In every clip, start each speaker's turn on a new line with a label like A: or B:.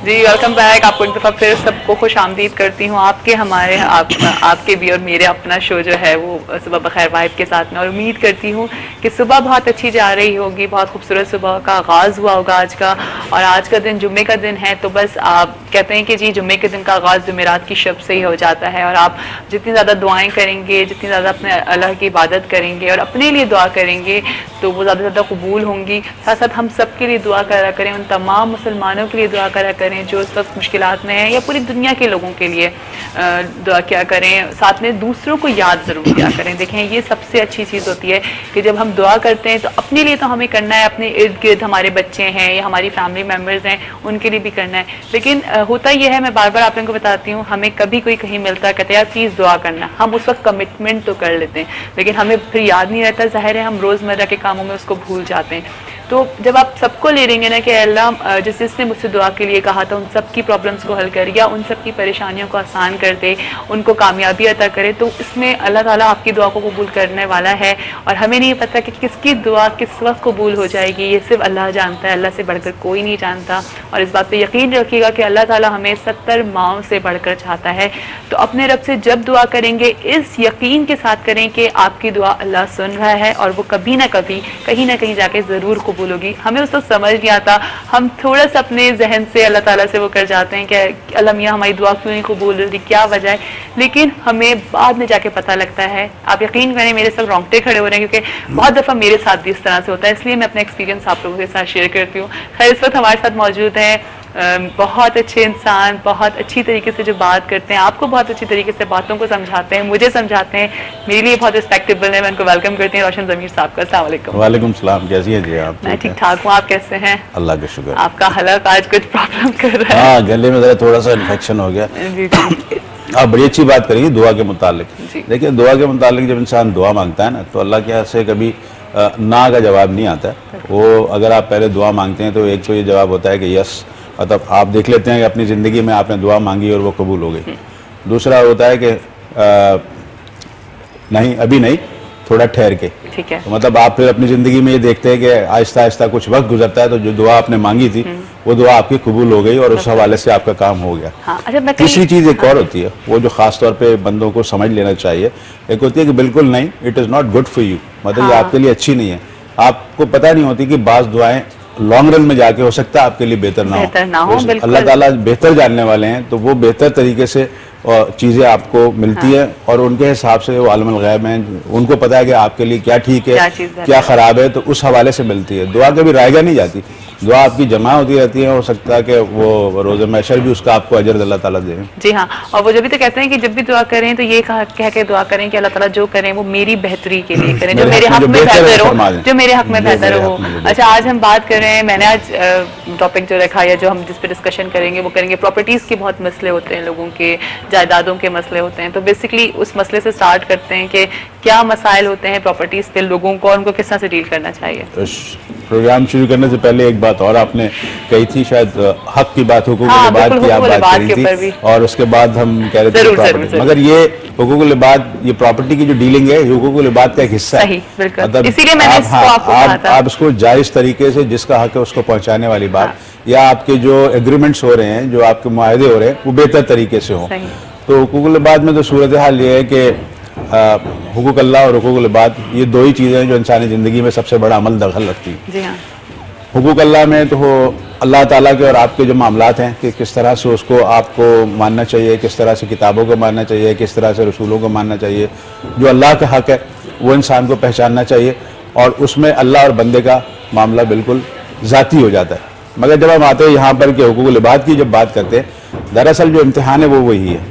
A: जी welcome back. आपको एक दफ़ा फिर सबको खुश आमदीद करती हूँ आपके हमारे आपके भी और मेरे अपना शो जो है वो सुबह बखैर वाइब के साथ में। और उम्मीद करती हूँ कि सुबह बहुत अच्छी जा रही होगी, बहुत खूबसूरत सुबह का आगाज़ हुआ होगा आज का। और आज का दिन जुम्मे का दिन है, तो बस आप कहते हैं कि जी जुम्मे के दिन का आगाज़ जुमेरात की शब से ही हो जाता है। और आप जितनी ज़्यादा दुआएँ करेंगे, जितनी ज़्यादा अपने अल्लाह की इबादत करेंगे और अपने लिए दुआ करेंगे तो वो ज़्यादा से ज़्यादा कबूल होंगी। साथ साथ हम सब के लिए दुआ करा करें, उन तमाम मुसलमानों के लिए दुआ करा करें जो इस वक्त मुश्किलात में हैं, या पूरी दुनिया के लोगों के लिए दुआ किया करें। साथ में दूसरों को याद ज़रूर किया करें। देखें ये सबसे अच्छी चीज़ होती है कि जब हम दुआ करते हैं तो अपने लिए तो हमें करना है, अपने इर्द गिर्द हमारे बच्चे हैं या हमारी फैमिली मेम्बर्स हैं उनके लिए भी करना है। लेकिन होता यह है, मैं बार बार आप लोगों को बताती हूँ, हमें कभी कोई कहीं मिलता है कहते हैं यार प्लीज़ दुआ करना, हम उस वक्त कमिटमेंट तो कर लेते हैं लेकिन हमें फिर याद नहीं रहता। ज़ाहिर है हम रोज़मर्रा के कामों में उसको भूल जाते हैं। तो जब आप सबको ले लेंगे ना कि अल्लाह जिसने मुझसे दुआ के लिए कहा था उन सब की प्रॉब्लम्स को हल कर या उन सब की परेशानियों को आसान कर दे, उनको कामयाबी अता करे, तो इसमें अल्लाह ताला आपकी दुआ को कबूल करने वाला है। और हमें नहीं पता कि किसकी दुआ किस वक्त कबूल हो जाएगी, ये सिर्फ अल्लाह जानता है, अल्लाह से बढ़कर कोई नहीं जानता। और इस बात पे यकीन रखिएगा कि अल्लाह ताला हमें 70 माओं से बढ़कर चाहता है। तो अपने रब से जब दुआ करेंगे इस यकीन के साथ करें कि आपकी दुआ अल्लाह सुन रहा है और वो कभी ना कभी कहीं ना कहीं जाके ज़रूर कबूल होगी। हमें उसको समझ नहीं आता, हम थोड़ा सा अपने जहन से अल्लाह ताला से वो कर जाते हैं कि अल्लाह मियाँ हमारी दुआ क्यों नहीं कबूल होती, क्या वजह है, लेकिन हमें बाद में जाके पता लगता है। आप यकीन करें मेरे सब रोंगटे खड़े हो रहे हैं क्योंकि बहुत दफ़ा मेरे साथ भी इस तरह से होता है, इसलिए मैं अपना एक्सपीरियंस आप लोगों के साथ शेयर करती हूँ। खैर इस वक्त हमारे साथ मौजूद हैं बहुत अच्छे इंसान, बहुत अच्छी तरीके से जो बात करते हैं, आपको बहुत अच्छी तरीके से बातों को समझाते हैं, मुझे समझाते हैं, मेरे लिए बहुत रिस्पेक्टेबल है। मैं उनको वेलकम करती हूँ रोशन ज़मीर साहब का। अस्सलाम वालेकुम।
B: वालेकुम सलाम, कैसी हैं जी आप?
A: मैं ठीक ठाक हूँ, आप कैसे हैं?
B: अल्लाह का शुक्र।
A: आपका हलक आज कुछ प्रॉब्लम कर रहा है?
B: हाँ, गले में ज़रा थोड़ा सा इन्फेक्शन हो गया।
A: जी जी।
B: आप बड़ी अच्छी बात करेंगे दुआ के मुतालिक। देखिए दुआ के मुतालिक जब इंसान दुआ मांगता है ना तो अल्लाह के हाथ से कभी ना का जवाब नहीं आता। वो अगर आप पहले दुआ मांगते हैं तो एक तो ये जवाब होता है कि यस, मतलब आप देख लेते हैं कि अपनी ज़िंदगी में आपने दुआ मांगी और वो कबूल हो गई। दूसरा होता है कि नहीं अभी नहीं, थोड़ा ठहर के।
A: ठीक है।
B: तो मतलब आप फिर अपनी ज़िंदगी में ये देखते हैं कि आहिस्ता आहिस्ता कुछ वक्त गुजरता है तो जो दुआ आपने मांगी थी वो दुआ आपकी कबूल हो गई और उस हवाले से आपका काम हो गया।
A: हाँ, अच्छा,
B: तीसरी चीज़ एक और होती है, वो जो ख़ास तौर पे बंदों को समझ लेना चाहिए, एक होती है कि बिल्कुल नहीं, it is not good for you, मतलब ये आपके लिए अच्छी नहीं है। आपको पता नहीं होती कि बाज़ दुआएं लॉन्ग रन में जाके हो सकता है आपके लिए बेहतर ना हो। अल्लाह ताला बेहतर जानने वाले हैं, तो वो बेहतर तरीके से चीज़ें आपको मिलती है और उनके हिसाब से वो आलमुल गैब हैं, उनको पता है कि आपके लिए क्या ठीक है क्या ख़राब है, तो उस हवाले से मिलती है। दुआ कभी रायगा नहीं जाती, दुआ आपकी जमा होती रहती है। हो सकता है कि वो रोज़े महशर भी उसका आपको अजर अल्लाह ताला दे। जी हाँ,
A: और वो जब भी तो कहते हैं कि जब भी दुआ करें तो ये कह के दुआ करें कि अल्लाह ताला जो करें वो मेरी बेहतरी के लिए करें, जो मेरे हक में बेहतर हो, जो मेरे हक में बेहतर हो। अच्छा, आज हम बात कर रहे हैं, मैंने आज टॉपिक जो रखा या जो हम जिस पे डिस्कशन करेंगे वो करेंगे प्रॉपर्टीज़ के बहुत मसले होते हैं, लोगों के जायदादों के मसले होते हैं। तो बेसिकली उस मसले से स्टार्ट करते हैं कि क्या मसाइल होते हैं प्रॉपर्टीज़ पे लोगों को, उनको किस तरह से डील करना चाहिए।
B: प्रोग्राम शुरू करने से पहले एक बात और आपने कही थी, शायद हक की बात, हुकूक लिबाद की आप बात करी थी, और उसके बाद हम कह रहे थे प्रॉपर्टी। मगर ये हुकूक लिबाद, ये प्रॉपर्टी की जो डीलिंग है हुकूक लिबाद का एक हिस्सा है, मतलब इसीलिए मैंने आप इसको जायज़ तरीके से जिसका हक है उसको पहुंचाने वाली बात, या आपके जो एग्रीमेंट्स हो रहे हैं, जो आपके मुआहदे हो रहे हैं वो बेहतर तरीके से हों। तो हुकूक लिबाद में तो सूरत हाल ये है कि हुकूक अल्लाह और हुकूक लिबाद ये दो ही चीज़ें हैं जो इंसानी ज़िंदगी में सबसे बड़ा अमल दखल रखती हैं।
A: जी हाँ।
B: हुकूक अल्लाह में तो अल्लाह ताला के और आपके जो मामलात हैं कि किस तरह से उसको आपको मानना चाहिए, किस तरह से किताबों को मानना चाहिए, किस तरह से रसूलों को मानना चाहिए, जो अल्लाह का हक है वो इंसान को पहचानना चाहिए, और उसमें अल्लाह और बंदे का मामला बिल्कुल ज़ाती हो जाता है। मगर जब हम आते हैं यहाँ पर कि हुकूक लिबाद की जब बात करते हैं, दरअसल जो इम्तिहान है वो वही है।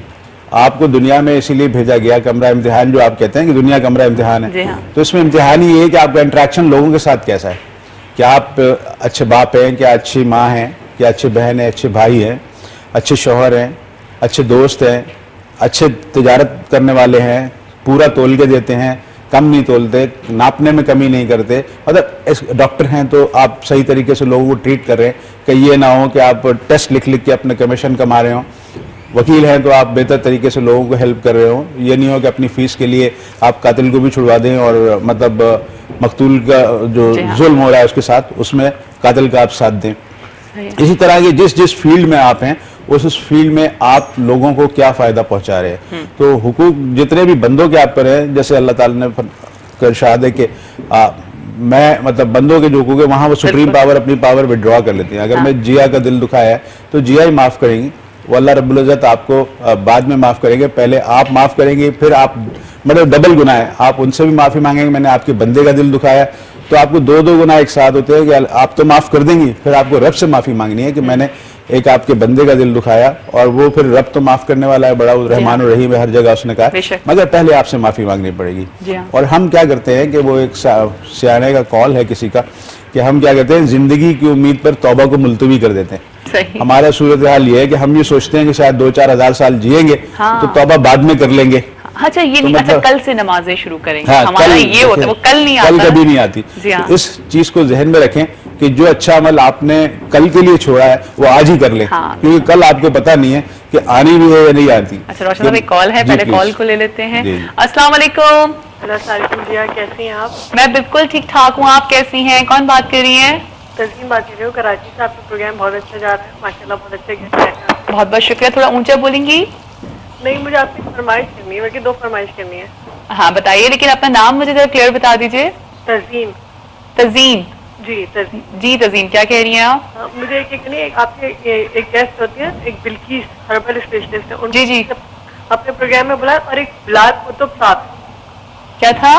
B: आपको दुनिया में इसीलिए भेजा गया, कमरा इम्तिहान जो आप कहते हैं कि दुनिया कमरा इम्तिहान है,
A: हाँ।
B: तो इसमें इम्तिहान ही है कि आपका इंटरेक्शन लोगों के साथ कैसा है, क्या आप अच्छे बाप हैं, क्या अच्छी माँ हैं, क्या अच्छे बहन हैं, अच्छे भाई हैं, अच्छे शौहर हैं, अच्छे दोस्त हैं, अच्छे तिजारत करने वाले हैं, पूरा तोल के देते हैं, कम नहीं तोलते, नापने में कमी नहीं करते, मतलब डॉक्टर हैं तो आप सही तरीके से लोगों को ट्रीट कर रहे हैं कि ये ना हो कि आप टेस्ट लिख लिख के अपने कमीशन कमा रहे हो, वकील हैं तो आप बेहतर तरीके से लोगों को हेल्प कर रहे हो, ये नहीं हो कि अपनी फीस के लिए आप कातिल को भी छुड़वा दें और मतलब मकतूल का जो जुल्म हो रहा है उसके साथ, उसमें कातिल का आप साथ दें। इसी तरह के जिस जिस फील्ड में आप हैं उस फील्ड में आप लोगों को क्या फायदा पहुंचा रहे हैं। तो हुकूक जितने भी बंदों के आप पर हैं, जैसे अल्लाह ताला ने इरशाद है कि मैं मतलब बंदों के जो हुकूक है वहां वो सुप्रीम पावर अपनी पावर विड्रॉ कर लेती है। अगर मैं जिया का दिल दुखाया है तो जिया ही माफ करेंगी, वो अल्लाह रब्बुल इज्जत आपको बाद में माफ करेंगे। पहले आप माफ करेंगे, फिर आप मतलब डबल गुनाह है, आप उनसे भी माफी मांगेंगे मैंने आपके बंदे का दिल दुखाया, तो आपको दो दो गुनाह एक साथ होते हैं कि आप तो माफ कर देंगी, फिर आपको रब से माफी मांगनी है कि मैंने एक आपके बंदे का दिल दुखाया, और वो फिर रब तो माफ करने वाला है, बड़ा रहमान और रहीम है, हर जगह उसने कहा, मगर पहले आपसे माफी मांगनी पड़ेगी। और हम क्या करते हैं कि वो एक सियाने का कॉल है किसी का कि हम क्या करते हैं, जिंदगी की उम्मीद पर तौबा को मुलतवी कर देते हैं। हमारा सूरत हाल ये है कि हम ये सोचते हैं कि शायद 2-4 हज़ार साल जिएंगे तो तौबा बाद में कर लेंगे।
A: अच्छा ये
B: तो
A: नहीं,
B: मतलब,
A: अच्छा कल से नमाजें शुरू करेंगे,
B: हाँ,
A: हमारा ये होता है, वो कल नहीं आता,
B: कल कभी नहीं आती। तो इस चीज को जहन में रखें कि जो अच्छा अमल आपने कल के लिए छोड़ा है वो आज ही कर ले, क्योंकि कल आपको पता नहीं है कि आनी भी है या नहीं आती।
A: अच्छा रोशन साहब एक कॉल है, पहले कॉल को ले लेते हैं। अस्सलाम वालेकुम।
C: कैसी हैं आप?
A: मैं बिल्कुल ठीक ठाक हूँ, आप कैसी हैं? कौन बात कर रही है?
C: तस्लीम बात कर रही हूँ कराची से। आपका प्रोग्राम बहुत अच्छा जा रहा है माशाल्लाह, बहुत अच्छे गेस्ट हैं।
A: बहुत बहुत शुक्रिया। थोड़ा ऊंचा बोलेंगी?
C: नहीं, मुझे आपकी फरमाइश करनी है, बल्कि 2 फरमाइश करनी है।
A: हाँ बताइए, लेकिन अपना नाम मुझे जरा क्लियर बता दीजिए।
C: तज़ीम।
A: तज़ीम
C: जी तज़ीम।
A: जी तज़ीम, क्या कह रही हैं आप?
C: मुझे एक आपके एक गेस्ट होती है, एक बिल्किस हर्बल स्पेशलिस्ट है,
A: जी जी
C: अपने प्रोग्राम में बुलाया, और एक बिलाल कुतुब साहब।
A: क्या था?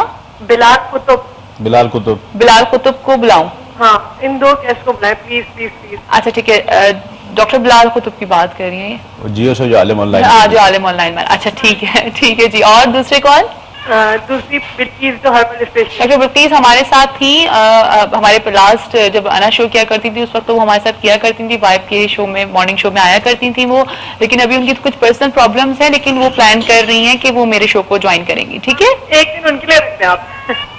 B: बिलाल कुतुब।
A: बिलाल कुतुब को बुलाऊं?
C: हाँ, इन 2 गेस्ट को बुलाएं प्लीज प्लीज प्लीज।
A: अच्छा ठीक है, डॉक्टर बिलाल कुतुब की बात कर रही हैं?
B: जियो से जो आलिम ऑनलाइन।
A: हाँ जो आलिम ऑनलाइन में। अच्छा ठीक है जी। और दूसरे कौन?
C: दूसरी बिल्किस जो हर्बल स्पेशलिस्ट।
A: डॉक्टर बिल्किस हमारे साथ थी, हमारे लास्ट जब अना शो किया करती थी उस वक्त वो हमारे साथ किया करती थी, वाइब के शो में, मॉर्निंग शो में आया करती थी वो, लेकिन अभी उनकी कुछ पर्सनल प्रॉब्लम्स हैं, लेकिन वो प्लान कर रही हैं कि वो मेरे शो को ज्वाइन करेंगी। ठीक है,
C: एक दिन उनके लिए रखते हैं आप?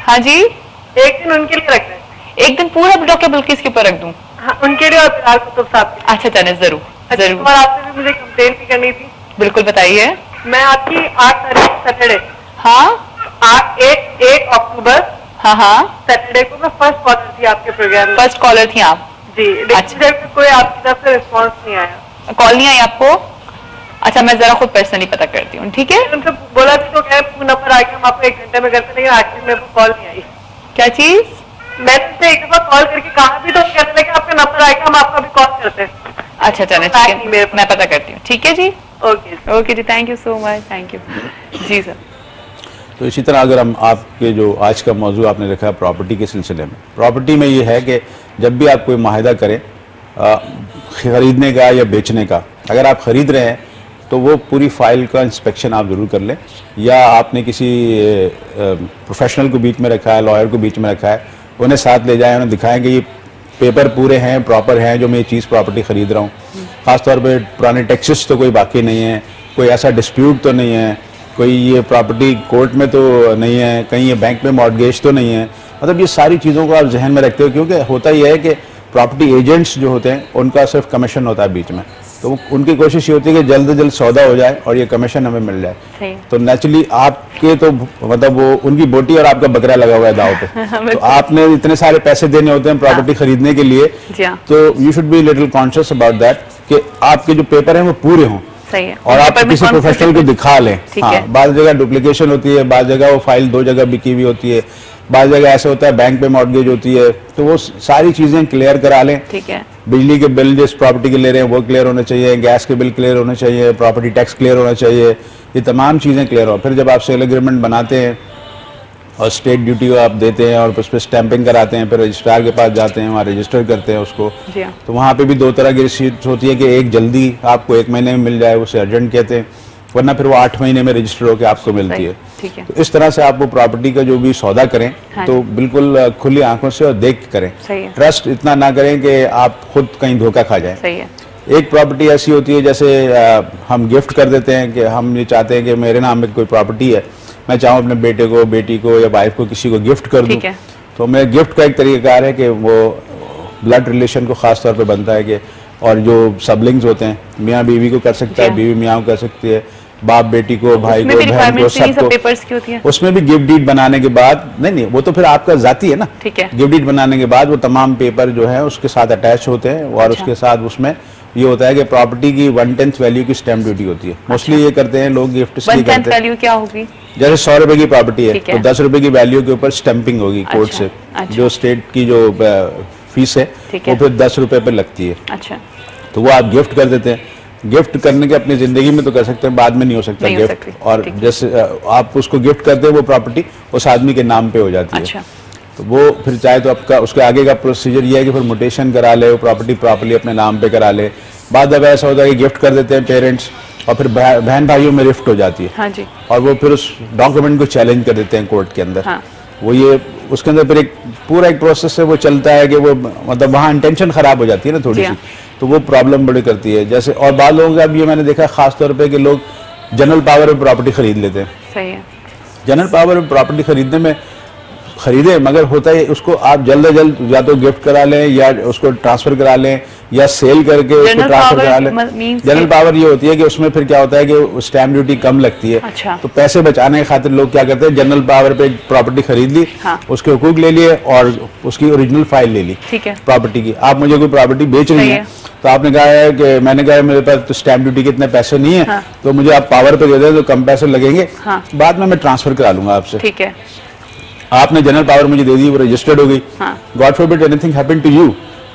A: हाँ जी,
C: एक दिन उनके लिए रखते हैं।
A: एक दिन पूरा डॉक्टर बिल्किस के ऊपर रख दूं?
C: हाँ, उनके लिए और बिलाल कुतुब साहब के लिए।
A: अच्छा चले, जरूर जरूर।
C: और आपसे भी मुझे कंप्लेन भी करनी थी।
A: बिल्कुल बताइए।
C: मैं आपकी 8 तारीख सैटरडे,
A: हाँ
C: 8 अक्टूबर,
A: हाँ
C: सैटरडे को मैं फर्स्ट कॉलर थी आपके प्रोग्राम में।
A: फर्स्ट कॉलर थी आप? जी।
C: अच्छा, कोई आपकी तरफ से रिस्पॉन्स नहीं आया?
A: कॉल नहीं आई आपको? अच्छा मैं जरा खुद पर्सनली पता करती हूँ। ठीक है,
C: उनसे बोला भी तो क्या नंबर आ गया, हम आपको 1 घंटे में करते, लेकिन आखिर में कॉल नहीं आई।
A: क्या चीज?
C: मैंने उनसे एक दफा कॉल करके कहा भी तो कहते कि आपका नंबर आएगा, हम आपका भी कॉल करते हैं।
A: अच्छा चले ठीक है, मैं पता करती हूँ। ठीक है जी, ओके जी, thank you so much, thank you जी सर।
B: तो इसी तरह अगर हम आपके जो आज का मौजू आपने रखा है प्रॉपर्टी के सिलसिले में, प्रॉपर्टी में ये है कि जब भी आप कोई माहिदा करें खरीदने का या बेचने का, अगर आप खरीद रहे हैं तो वो पूरी फाइल का इंस्पेक्शन आप ज़रूर कर लें, या आपने किसी प्रोफेशनल को बीच में रखा है, लॉयर को बीच में रखा है, उन्हें साथ ले जाएं, उन्हें दिखाएं कि ये पेपर पूरे हैं, प्रॉपर हैं, जो मैं ये चीज़ प्रॉपर्टी ख़रीद रहा हूँ। ख़ासतौर पे पुराने टैक्सेस तो कोई बाकी नहीं है, कोई ऐसा डिस्प्यूट तो नहीं है, कोई ये प्रॉपर्टी कोर्ट में तो नहीं है, कहीं ये बैंक में मॉर्टगेज तो नहीं है। मतलब ये सारी चीज़ों को आप जहन में रखते हो, क्योंकि होता ये है कि प्रॉपर्टी एजेंट्स जो होते हैं उनका सिर्फ कमीशन होता है बीच में, तो उनकी कोशिश ये होती है कि जल्द से जल्द सौदा हो जाए और ये कमीशन हमें मिल जाए। तो नेचुरली आपके तो मतलब वो उनकी बोटी और आपका बकरा लगा हुआ है दाव पे। तो आपने इतने सारे पैसे देने होते हैं प्रॉपर्टी खरीदने के लिए, तो you should be little conscious about that कि आपके जो पेपर हैं वो पूरे हों।
A: सही है।
B: और आप किसी प्रोफेशनल को दिखा लें। हाँ, बाद जगह डुप्लीकेशन होती है, बाद जगह वो फाइल 2 जगह बिकी हुई होती है, बाद जगह ऐसा होता है बैंक पे मॉर्टगेज होती है, तो वो सारी चीजें क्लियर करा लें।
A: ठीक है।
B: बिजली के बिल जिस प्रॉपर्टी के ले रहे हैं वो क्लियर होने चाहिए, गैस के बिल क्लियर होने चाहिए, प्रॉपर्टी टैक्स क्लियर होना चाहिए, ये तमाम चीजें क्लियर हो। फिर जब आप सेल एग्रीमेंट बनाते हैं और स्टेट ड्यूटी आप देते हैं और उस पर स्टैंपिंग कराते हैं, फिर रजिस्ट्रार के पास जाते हैं, वहाँ रजिस्टर करते हैं उसको, तो वहाँ पे भी 2 तरह की रिसीट्स होती है कि एक जल्दी आपको 1 महीने में मिल जाए, उसे अर्जेंट कहते हैं, वरना फिर वो 8 महीने में रजिस्टर होकर आपको मिलती है।
A: ठीक है।
B: तो इस तरह से आप वो प्रॉपर्टी का जो भी सौदा करें तो बिल्कुल खुली आंखों से और देख के करें। ट्रस्ट इतना ना करें कि आप खुद कहीं धोखा खा जाएं।
A: सही है।
B: एक प्रॉपर्टी ऐसी होती है जैसे हम गिफ्ट कर देते हैं कि हम ये चाहते हैं कि मेरे नाम में कोई प्रॉपर्टी है, मैं चाहूँ अपने बेटे को, बेटी को या वाइफ को किसी को गिफ्ट कर दूं, तो मेरे गिफ्ट का एक तरीकाकार है कि वो ब्लड रिलेशन को खास तौर पे बनता है कि, और जो सबलिंग्स होते हैं मियाँ बीवी को कर सकता है, बीवी मियाँ को कर सकती है, बाप बेटी को, भाई को, बहन को, सबको।
A: पेपर्स की होती है
B: उसमें भी गिफ्ट डीड बनाने के बाद नहीं, वो तो फिर आपका जाती है ना।
A: ठीक है।
B: गिफ्ट डीड बनाने के बाद वो तमाम पेपर जो है उसके साथ अटैच होते हैं और उसके साथ उसमें ये होता है कि प्रॉपर्टी की 1/10 वैल्यू की स्टैंप ड्यूटी होती है। मोस्टली ये करते हैं लोग, गिफ्ट इसलिए करते हैं।
A: 1/10 वैल्यू क्या होगी?
B: जैसे 100 रुपए की प्रॉपर्टी है तो 10 रुपए की वैल्यू के ऊपर स्टैंपिंग होगी कोर्ट से। जो स्टेट की जो फीस है वो फिर 10 रुपए पे लगती है।
A: अच्छा,
B: तो वो आप गिफ्ट कर देते हैं। गिफ्ट करने के अपनी जिंदगी में तो कर सकते हैं, बाद में नहीं हो सकता गिफ्ट। और जैसे आप उसको गिफ्ट करते हैं वो प्रॉपर्टी उस आदमी के नाम पे हो जाती है।
A: अच्छा।
B: तो वो फिर चाहे तो आपका उसके आगे का प्रोसीजर ये है कि फिर म्यूटेशन करा ले, वो प्रॉपर्टी प्रॉपर्ली अपने नाम पे करा ले। बाद अब ऐसा होता है कि गिफ्ट कर देते हैं पेरेंट्स और फिर बहन भाइयों में रिफ्ट हो जाती है।
A: हाँ जी।
B: और वो फिर उस डॉक्यूमेंट को चैलेंज कर देते हैं कोर्ट के अंदर।
A: हाँ।
B: वो ये उसके अंदर फिर एक पूरा एक प्रोसेस से वो चलता है कि वो मतलब वहाँ इंटेंशन खराब हो जाती है ना थोड़ी सी, तो वो प्रॉब्लम बड़ी करती है। जैसे और बाद लोगों का भी ये मैंने देखा खास तौर पे कि लोग जनरल पावर में प्रॉपर्टी खरीद लेते हैं।
A: सही है।
B: जनरल पावर में प्रॉपर्टी खरीदने में खरीदे, मगर होता है उसको आप जल्द से जल्द या तो गिफ्ट करा लें या उसको ट्रांसफर करा लें या सेल करके उसको ट्रांसफर करा लें। जनरल पावर ये होती है कि उसमें फिर क्या होता है कि स्टैम्प ड्यूटी कम लगती है।
A: अच्छा।
B: तो पैसे बचाने की खातिर लोग क्या करते हैं, जनरल पावर पे प्रॉपर्टी खरीद ली। हाँ। उसके हुकूक ले लिए और उसकी ओरिजिनल फाइल ले ली।
A: ठीक है।
B: प्रॉपर्टी की आप मुझे कोई प्रॉपर्टी बेच रही है तो आपने कहा है कि मैंने कहा मेरे पास तो स्टैम्प ड्यूटी के इतने पैसे नहीं है। हाँ। तो मुझे आप पावर पे दे दें तो कम पैसे लगेंगे। हाँ। बाद में मैं ट्रांसफर करा लूंगा आपसे।
A: ठीक है।
B: आपने जनरल पावर मुझे दे दी, वो रजिस्टर्ड हो गई। God forbid anything happen to you.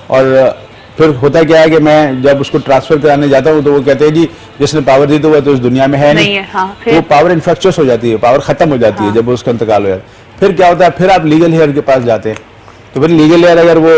B: और फिर होता क्या है कि मैं जब उसको ट्रांसफर कराने जाता हूँ तो वो कहते हैं जी जिसने पावर दी तो वो तो इस दुनिया में है नहीं है। तो वो पावर इन्फेक्चुअस हो जाती है, पावर खत्म हो जाती है जब उसका इंतकाल हो जाता है। फिर क्या होता है, फिर आप लीगल हेयर के पास जाते हैं। तो फिर लीगल हेयर अगर वो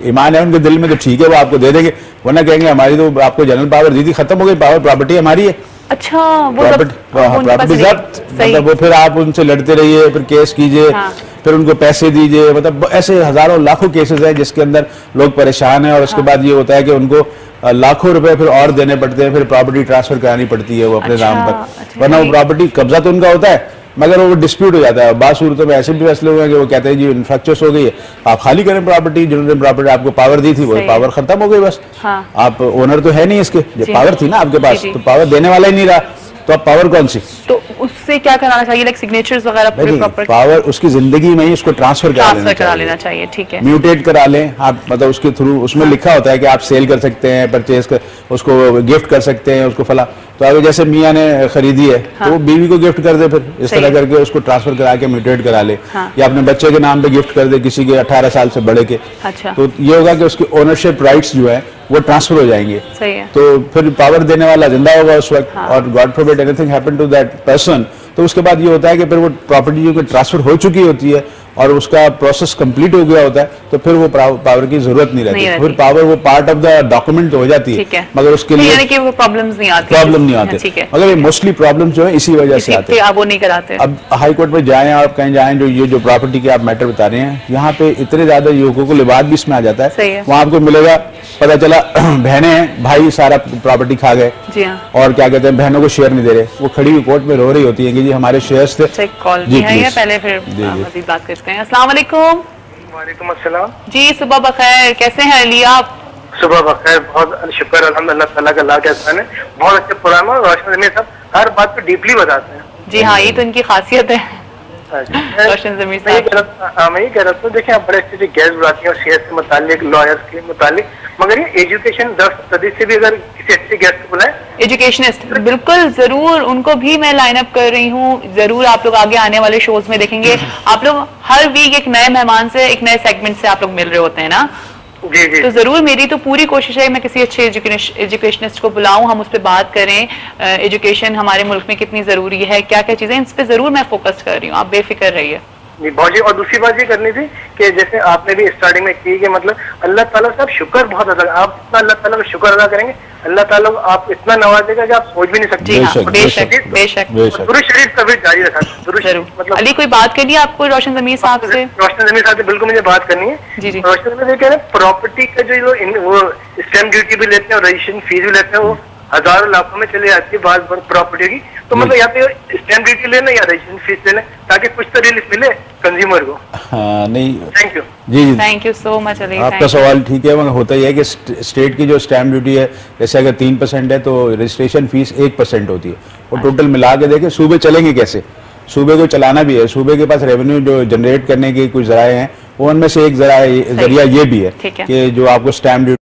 B: ईमान है उनके दिल में तो ठीक है, वो आपको दे देंगे, वरना कहेंगे हमारी तो आपको जनरल पावर दी थी, खत्म हो गई पावर, प्रॉपर्टी हमारी है।
A: अच्छा,
B: प्रॉपर्टी जब्त, मतलब वो फिर आप उनसे लड़ते रहिए, फिर केस कीजिए। हाँ। फिर उनको पैसे दीजिए, मतलब ऐसे हजारों लाखों केसेस हैं जिसके अंदर लोग परेशान हैं। और उसके बाद ये होता है कि उनको लाखों रुपए फिर और देने पड़ते हैं, फिर प्रॉपर्टी ट्रांसफर करानी पड़ती है वो अपने नाम पर, वरना वो प्रॉपर्टी कब्जा तो उनका होता है मगर वो डिस्प्यूट हो जाता है। बाद सूरतों में ऐसे भी फैसले हुए हैं कि वो कहते हैं जी इन्फ्रैक्चर्स हो गई है, आप खाली करें प्रॉपर्टी, जिन्होंने प्रॉपर्टी आपको पावर दी थी वो पावर खत्म हो गई बस। हाँ। आप ओनर तो है नहीं इसके, पावर थी ना आपके पास, तो पावर देने वाला ही नहीं रहा, तो अब पावर कौन सी? तो
A: उससे क्या कराना चाहिए, लाइक सिग्नेचर्स वगैरह पूरे प्रॉपर?
B: पावर उसकी जिंदगी में ही उसको ट्रांसफर करा लेना चाहिए।
A: ठीक है।
B: म्यूटेट करा लें आप, मतलब उसके थ्रू उसमें लिखा होता है कि आप सेल कर सकते हैं, परचेज कर, उसको गिफ्ट कर सकते हैं, उसको फला। तो अगर जैसे मियाँ ने खरीदी है तो वो बीवी को गिफ्ट कर दे, फिर इस तरह करके उसको ट्रांसफर करा के म्यूटेट करा ले। या अपने बच्चे के नाम पे गिफ्ट कर दे, किसी के 18 साल से बड़े के। अच्छा। तो ये होगा कि उसकी ओनरशिप राइट्स जो है वो ट्रांसफर हो जाएंगे। सही है। तो फिर पावर देने वाला जिंदा होगा उस वक्त। और god forbid anything happen to that person, तो उसके बाद ये होता है कि फिर वो प्रॉपर्टी जो ट्रांसफर हो चुकी होती है और उसका प्रोसेस कंप्लीट हो गया होता है, तो फिर वो पावर की जरूरत नहीं रहती। फिर पावर वो पार्ट ऑफ द डॉक्यूमेंट हो जाती है, मगर उसके लिए यानी कि वो प्रॉब्लम्स नहीं आते। मगर ये मोस्टली प्रॉब्लम जो है इसी वजह से आते हैं, वो नहीं कराते। अब हाई कोर्ट में जाएं आप कहीं जाएं, जो ये जो प्रॉपर्टी के आप मैटर बता रहे हैं, यहाँ पे इतने ज्यादा युवकों को लिबाद भी इसमें आ जाता है। वहाँ आपको मिलेगा, पता चला बहनें हैं, भाई सारा प्रॉपर्टी खा गए और क्या कहते हैं बहनों को शेयर नहीं दे रहे, वो खड़ी हुई कोर्ट में रो रही होती है कि जी हमारे शेयर्स थे। कॉल जी है, पहले फिर मज़ीद बात करते हैं। अस्सलाम वालेकुम।
C: वालेकुम अस्सलाम
A: जी, सुबह बखैर, कैसे हैं अली आप?
C: सुबह बखैर, बहुत शुक्र अल्हम्दुलिल्लाह ताला का, अल्लाह के एहसान है। बहुत अच्छे प्रोग्राम है, रोशन ज़मीर साहब हर बात को डीपली बताते हैं।
A: जी हाँ, ये तो इनकी खासियत है। रोशन ज़मीर साहब,
C: मैं ये कह रहा था, देखिए आप बड़े अच्छे से गेस्ट बुलाती हैं शेयर से मुतालिक, लॉयर्स के मुतालिक, मगर ये एजुकेशन 10% से भी अगर किसी अच्छे गेस्ट को बुलाए,
A: एजुकेशनिस्ट, बिल्कुल जरूर उनको भी मैं लाइन अप कर रही हूँ। जरूर आप लोग आगे आने वाले शोज में देखेंगे, आप लोग हर वीक एक नए मेहमान से, एक नए सेगमेंट से आप लोग मिल रहे होते हैं ना। जी जी। तो जरूर मेरी तो पूरी कोशिश है मैं किसी अच्छे एजुकेशनिस्ट को बुलाऊं, हम उस पर बात करें, एजुकेशन हमारे मुल्क में कितनी जरूरी है, क्या क्या चीजें, इस पे जरूर मैं फोकस कर रही हूँ, आप बेफिक्र रहिए।
C: बहुत जी। और दूसरी बात ये करनी थी कि जैसे आपने भी स्टार्टिंग में की कि मतलब अल्लाह ताला से आप शुक्र बहुत अदा, आप इतना अल्लाह ताला का शुक्र अदा करेंगे, अल्लाह ताला आप इतना नवाजेगा कि आप सोच भी नहीं सकते।
A: बेशक।
C: दुरूद शरीफ कभी जारी रखा,
A: मतलब अली कोई बात करनी है आपको रोशन ज़मीर साहब से?
C: रोशन ज़मीर साहब से बिल्कुल मुझे बात करनी है। जी जी। रोशन ज़मीर कह रहे हैं प्रॉपर्टी का जो वो स्टैम्प ड्यूटी भी लेते हैं और रजिस्ट्रेशन फीस भी लेते हैं, वो हजारों लाखों में चली जाती है बात प्रॉपर्टी की। तो मतलब यहाँ पे स्टैम्प ड्यूटी लेना या रजिस्ट्रेशन फीस लेना, ताकि कुछ तो रिलीफ मिले कंज्यूमर को।
B: हाँ नहीं,
C: थैंक यू।
B: जी जी,
A: thank you so much Ali.
B: आपका सवाल ठीक है, मगर होता ही है कि स्टेट की जो स्टैम्प ड्यूटी है, जैसे अगर 3% है तो रजिस्ट्रेशन फीस 1% होती है, और टोटल मिला के देखें सूबे चलेंगे कैसे। सूबे को चलाना भी है, सूबे के पास रेवेन्यू जो जनरेट करने के कुछ जराए हैं, वो उनमें से एक जरिया ये भी है कि जो आपको स्टैम्प ड्यूटी